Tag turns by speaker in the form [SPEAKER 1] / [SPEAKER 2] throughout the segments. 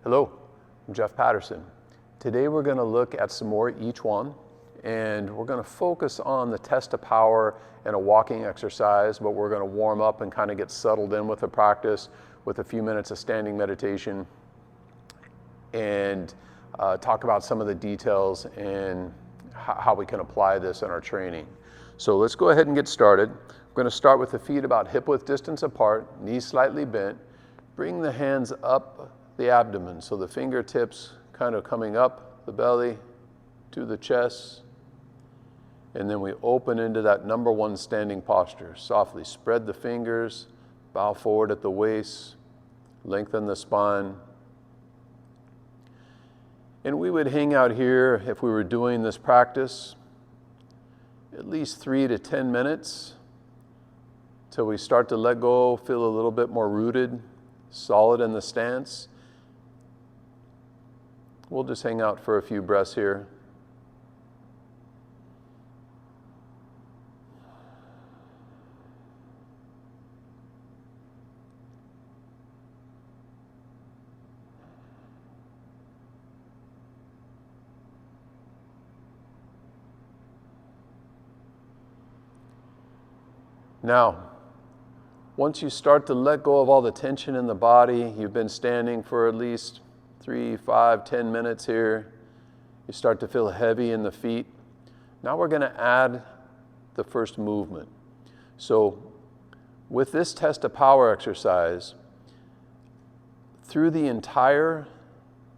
[SPEAKER 1] Hello, I'm Jeff Patterson. Today we're going to look at some more Chuan, and we're going to focus on the test of power and a walking exercise, but we're going to warm up and kind of get settled in with the practice with a few minutes of standing meditation and talk about some of the details and how we can apply this in our training. So let's go ahead and get started. We're going to start with the feet about hip-width distance apart, knees slightly bent. Bring the hands up the abdomen, so the fingertips kind of coming up the belly to the chest, and then we open into that number one standing posture. Softly spread the fingers, bow forward at the waist, lengthen the spine. And we would hang out here, if we were doing this practice, at least 3 to 10 minutes till we start to let go, feel a little bit more rooted, solid in the stance. We'll just hang out for a few breaths here. Now, once you start to let go of all the tension in the body, you've been standing for at least 3, 5, 10 minutes here. You start to feel heavy in the feet. Now we're going to add the first movement. So with this test of power exercise, through the entire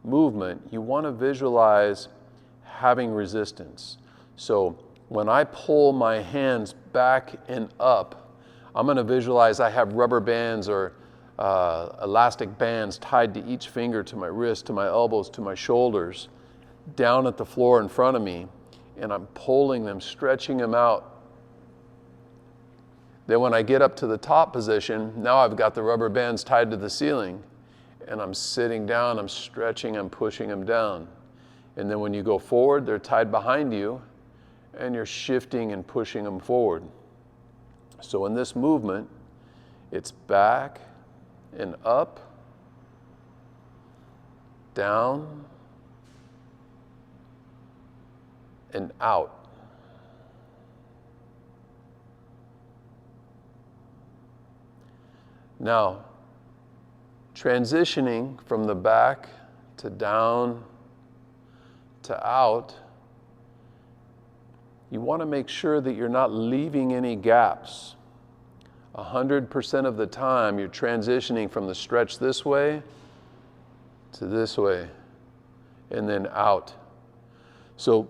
[SPEAKER 1] movement, you want to visualize having resistance. So when I pull my hands back and up, I'm going to visualize I have rubber bands or elastic bands tied to each finger, to my wrist, to my elbows, to my shoulders, down at the floor in front of me, and I'm pulling them, stretching them out. Then when I get up to the top position, now I've got the rubber bands tied to the ceiling, and I'm sitting down, I'm stretching, I'm pushing them down. And then when you go forward, they're tied behind you, and you're shifting and pushing them forward. So in this movement, it's back and up, down, and out. Now, transitioning from the back to down to out, you want to make sure that you're not leaving any gaps. 100% of the time, you're transitioning from the stretch this way to this way, and then out. So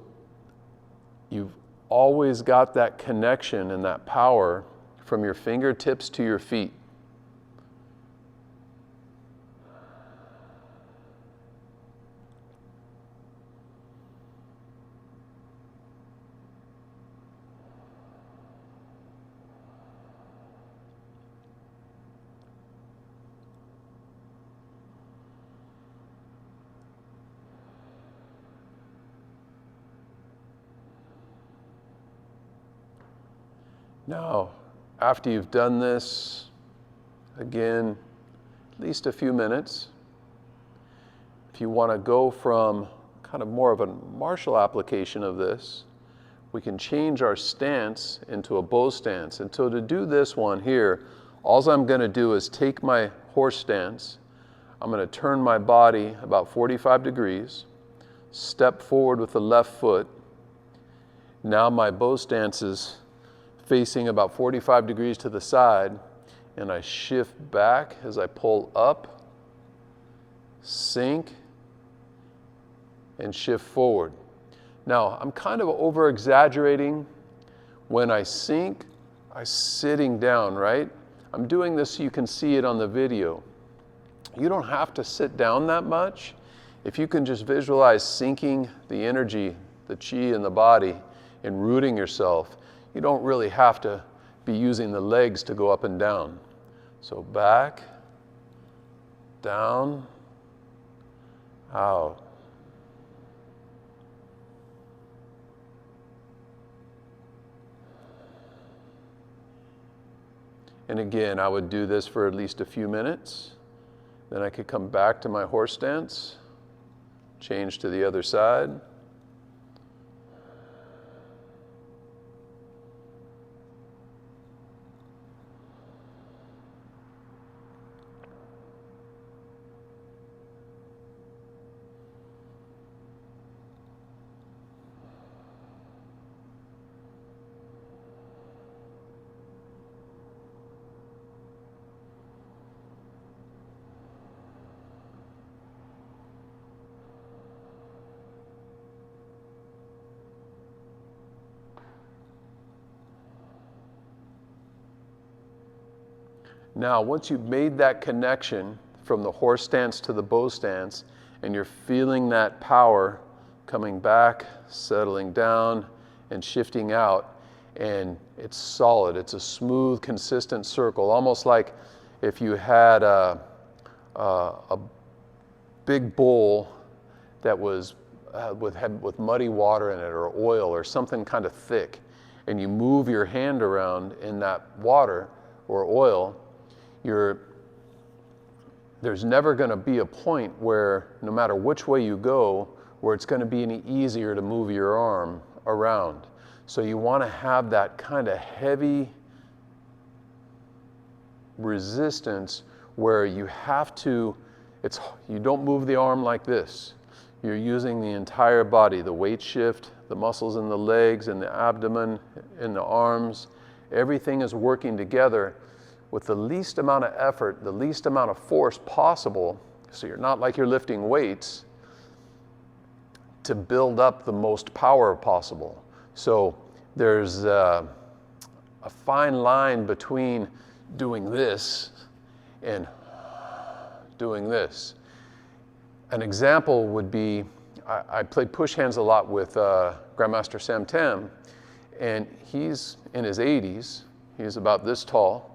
[SPEAKER 1] you've always got that connection and that power from your fingertips to your feet. Now, after you've done this, again, at least a few minutes, if you want to go from kind of more of a martial application of this, we can change our stance into a bow stance. And so to do this one here, all I'm going to do is take my horse stance, I'm going to turn my body about 45 degrees, step forward with the left foot. Now my bow stance is facing about 45 degrees to the side, and I shift back as I pull up, sink, and shift forward. Now, I'm kind of over-exaggerating. When I sink, I'm sitting down, right? I'm doing this so you can see it on the video. You don't have to sit down that much. If you can just visualize sinking the energy, the chi in the body, and rooting yourself, you don't really have to be using the legs to go up and down. So back, down, out. And again, I would do this for at least a few minutes. Then I could come back to my horse stance, change to the other side. Now, once you've made that connection from the horse stance to the bow stance, and you're feeling that power coming back, settling down, and shifting out, and it's solid, it's a smooth, consistent circle, almost like if you had a big bowl that was with muddy water in it, or oil, or something kind of thick, and you move your hand around in that water or oil, there's never going to be a point where, no matter which way you go, where it's going to be any easier to move your arm around. So you want to have that kind of heavy resistance where you have to, you don't move the arm like this. You're using the entire body, the weight shift, the muscles in the legs and the abdomen, in the arms. Everything is working together with the least amount of effort, the least amount of force possible, so you're not like you're lifting weights, to build up the most power possible. So there's a fine line between doing this and doing this. An example would be, I played push hands a lot with Grandmaster Sam Tam, and he's in his 80s, he's about this tall,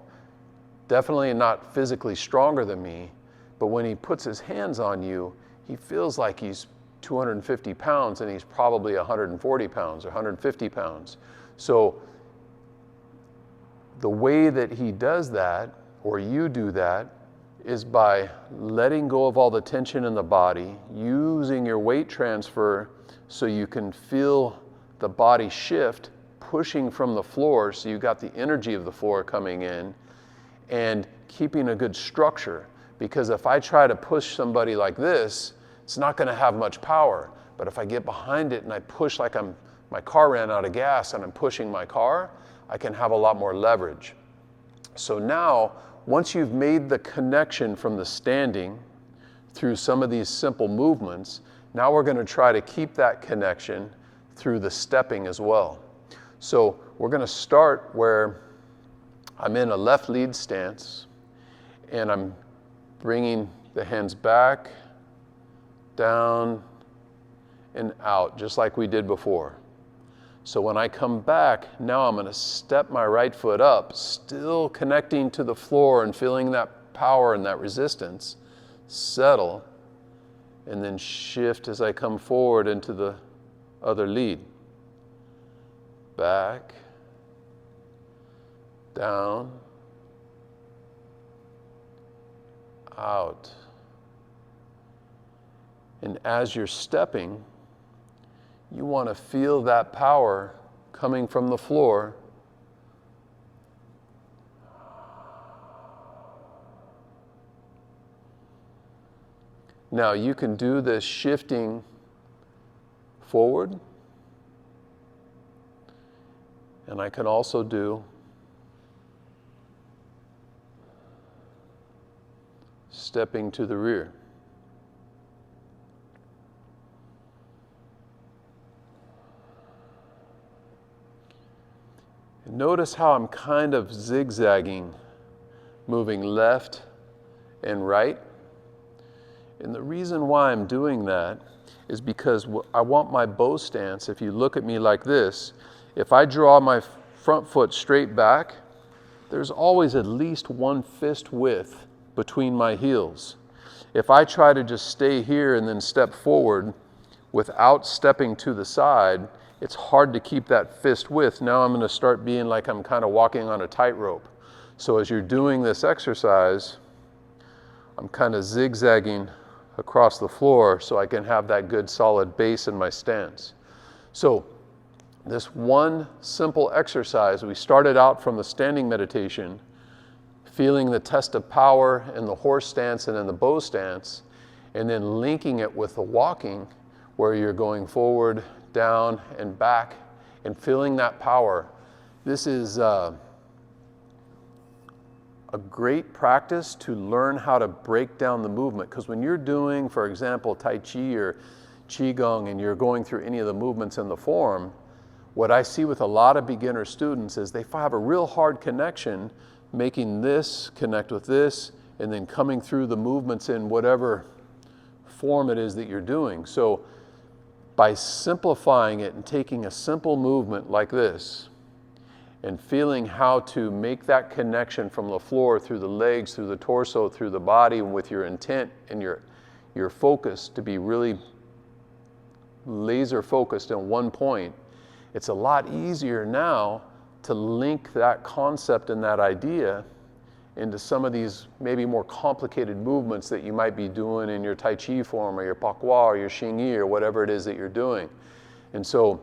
[SPEAKER 1] definitely not physically stronger than me, but when he puts his hands on you, he feels like he's 250 pounds and he's probably 140 pounds or 150 pounds. So the way that he does that, or you do that, is by letting go of all the tension in the body, using your weight transfer so you can feel the body shift, pushing from the floor so you got the energy of the floor coming in, and keeping a good structure. Because if I try to push somebody like this, it's not going to have much power. But if I get behind it and I push like my car ran out of gas and I'm pushing my car, I can have a lot more leverage. So now, once you've made the connection from the standing through some of these simple movements, now we're going to try to keep that connection through the stepping as well. So we're going to start where I'm in a left lead stance, and I'm bringing the hands back, down, and out, just like we did before. So when I come back, now I'm going to step my right foot up, still connecting to the floor and feeling that power and that resistance, settle, and then shift as I come forward into the other lead. Back, down, out. And as you're stepping, you want to feel that power coming from the floor. Now you can do this shifting forward, and I can also do stepping to the rear. Notice how I'm kind of zigzagging, moving left and right. And the reason why I'm doing that is because I want my bow stance, if you look at me like this, if I draw my front foot straight back, there's always at least one fist width between my heels. If I try to just stay here and then step forward without stepping to the side, it's hard to keep that fist width. Now I'm going to start being like I'm kind of walking on a tightrope. So as you're doing this exercise, I'm kind of zigzagging across the floor so I can have that good solid base in my stance. So this one simple exercise, we started out from the standing meditation, feeling the test of power in the horse stance and in the bow stance, and then linking it with the walking, where you're going forward, down, and back, and feeling that power. This is a great practice to learn how to break down the movement, because when you're doing, for example, Tai Chi or Qigong, and you're going through any of the movements in the form, what I see with a lot of beginner students is they have a real hard connection making this connect with this, and then coming through the movements in whatever form it is that you're doing. So by simplifying it and taking a simple movement like this and feeling how to make that connection from the floor through the legs, through the torso, through the body, with your intent and your focus to be really laser focused in one point, it's a lot easier now to link that concept and that idea into some of these maybe more complicated movements that you might be doing in your Tai Chi form or your Pakwa or your Xingyi or whatever it is that you're doing. And so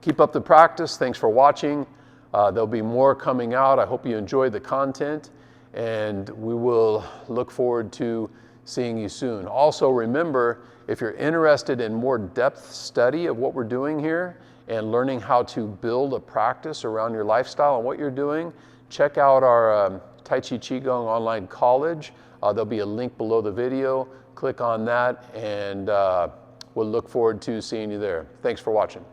[SPEAKER 1] keep up the practice. Thanks for watching. There'll be more coming out. I hope you enjoyed the content, and we will look forward to seeing you soon. Also remember, if you're interested in more depth study of what we're doing here and learning how to build a practice around your lifestyle and what you're doing, check out our Tai Chi Qigong Online College. There'll be a link below the video. Click on that, and we'll look forward to seeing you there. Thanks for watching.